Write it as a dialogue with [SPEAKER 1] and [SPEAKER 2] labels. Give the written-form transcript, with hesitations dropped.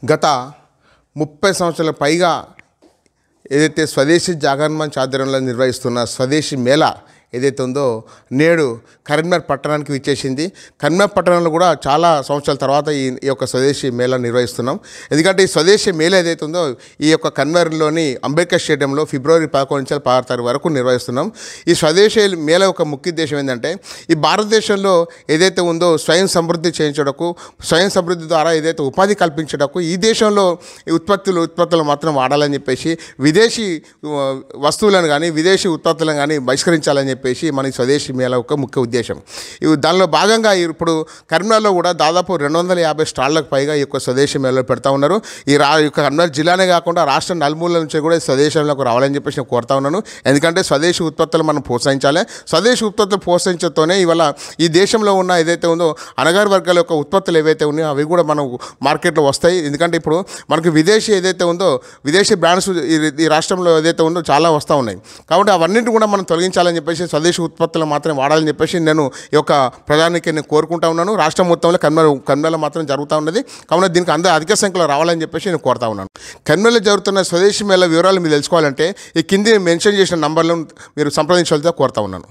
[SPEAKER 1] గత 30 సంవత్సరాల పైగా ఏదైతే స్వదేశీ జాగరణ మంచ్ ఆధ్వర్యంలో నిర్వహిస్తున్న స్వదేశీ మేళా ఏదైతే ఉందో నేడు కరీంనగర్ పట్టణానికి విచ్చేసింది. కరీంనగర్ పట్టణంలో కూడా చాలా సంవత్సరాల తర్వాత ఈ యొక్క స్వదేశీ మేళా నిర్వహిస్తున్నాం. ఎందుకంటే ఈ స్వదేశీ మేళా ఏదైతే ఉందో ఈ యొక్క కరీంనగర్లోని అంబేద్కర్ స్టేడియంలో ఫిబ్రవరి 11 నుంచి 16 తారీఖు వరకు నిర్వహిస్తున్నాం. ఈ స్వదేశీ మేళా యొక్క ముఖ్య ఉద్దేశం ఏంటంటే ఈ భారతదేశంలో ఏదైతే ఉందో స్వయం సమృద్ధి చేయించడకు, స్వయం సమృద్ధి ద్వారా ఏదైతే ఉపాధి కల్పించడకు ఈ దేశంలో ఈ ఉత్పత్తులు మాత్రం వాడాలని చెప్పేసి విదేశీ వస్తువులను కానీ విదేశీ ఉత్పత్తులను కానీ బహిష్కరించాలని చెప్పేసి మన స్వదేశీ మేళా యొక్క ముఖ్య ఉద్దేశం. దానిలో భాగంగా ఇప్పుడు కరీంనగర్లో కూడా దాదాపు 250 స్టాళ్లకు పైగా ఈ యొక్క స్వదేశీ మేళాలో పెడతా ఉన్నారు. ఈ యొక్క కరీంనగర్ జిల్లానే కాకుండా రాష్ట్ర నలుమూలల నుంచి కూడా స్వదేశంలోకి రావాలని చెప్పేసి నేను కోరుతా ఉన్నాను. ఎందుకంటే స్వదేశీ ఉత్పత్తులు మనం ప్రోత్సహించాలి. స్వదేశీ ఉత్పత్తులు ప్రోత్సహించడంతోనే ఇవాళ ఈ దేశంలో ఉన్న ఏదైతే ఉందో అణగారిన వర్గాల యొక్క ఉత్పత్తులు ఏవైతే ఉన్నాయో అవి కూడా మనం మార్కెట్లో వస్తాయి. ఎందుకంటే ఇప్పుడు మనకు విదేశీ ఏదైతే ఉందో విదేశీ బ్రాండ్స్ ఈ రాష్ట్రంలో ఏదైతే ఉందో చాలా వస్తూ ఉన్నాయి. కాబట్టి అవన్నింటిని కూడా మనం తొలగించాలని చెప్పేసి స్వదేశీ ఉత్పత్తులు మాత్రం వాడాలని చెప్పేసి నేను ఈ యొక్క ప్రధానికి నేను కోరుకుంటా ఉన్నాను. రాష్ట్రం మొత్తంలో కరీంనగర్లో మాత్రం జరుగుతూ ఉన్నది. కావున దీనికి అందరూ అధిక సంఖ్యలో రావాలని చెప్పేసి నేను కోరుతా ఉన్నాను. కరీంనగర్లో జరుగుతున్న స్వదేశీ మేళా వివరాలు మీరు తెలుసుకోవాలంటే ఈ కింది మెన్షన్ చేసిన నంబర్లను మీరు సంప్రదించాలని కోరుతా ఉన్నాను.